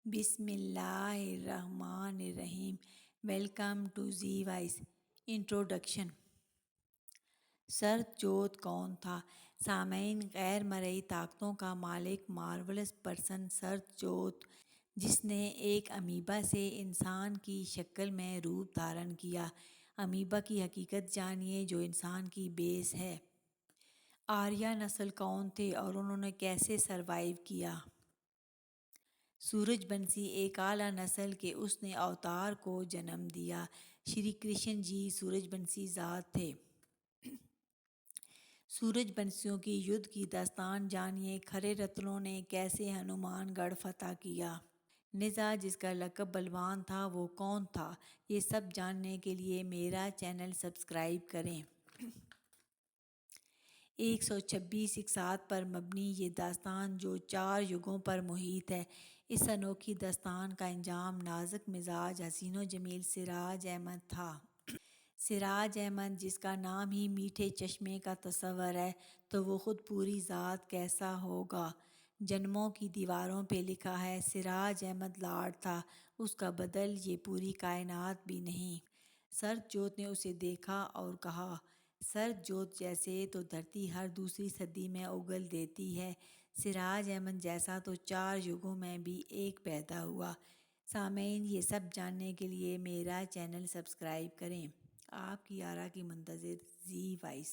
بسم اللہ الرحمن الرحیم۔ Welcome to Zee Voice. Introduction. سرد جوت کون تھا؟ سامعین، غیر مرئی طاقتوں کا مالک مارولس پرسن سرد جوت، جس نے ایک امیبا سے انسان کی شکل میں روپ دھارن کیا۔ امیبا کی حقیقت جانیے جو انسان کی بیس ہے۔ آریہ نسل کون تھے اور انہوں نے کیسے سروائیو کیا؟ سورج بنسی ایک اعلیٰ نسل کے اس نے اوتار کو جنم دیا۔ شری کرشن جی سورج بنسی ذات تھے۔ سورج بنسیوں کی یدھ کی داستان جانیے۔ کھرے رتنوں نے کیسے ہنومان گڑھ فتح کیا؟ نزا جس کا لقب بلوان تھا وہ کون تھا؟ یہ سب جاننے کے لیے میرا چینل سبسکرائب کریں۔ 126 اقساط پر مبنی یہ داستان جو 4 یگوں پر محیط ہے، اس انوکھی داستان کا انجام نازک مزاج حسین و جمیل سراج احمد تھا۔ سراج احمد جس کا نام ہی میٹھے چشمے کا تصور ہے تو وہ خود پوری ذات کیسا ہوگا؟ جنموں کی دیواروں پہ لکھا ہے سراج احمد لاڈ تھا، اس کا بدل یہ پوری کائنات بھی نہیں۔ سرد جوت نے اسے دیکھا اور کہا، سرد جوت جیسے تو دھرتی ہر دوسری صدی میں اگل دیتی ہے، سراج احمد جیسا تو 4 یگوں میں بھی ایک پیدا ہوا۔ سامعین، یہ سب جاننے کے لیے میرا چینل سبسکرائب کریں۔ آپ کی آرا کی منتظر، زی وائس۔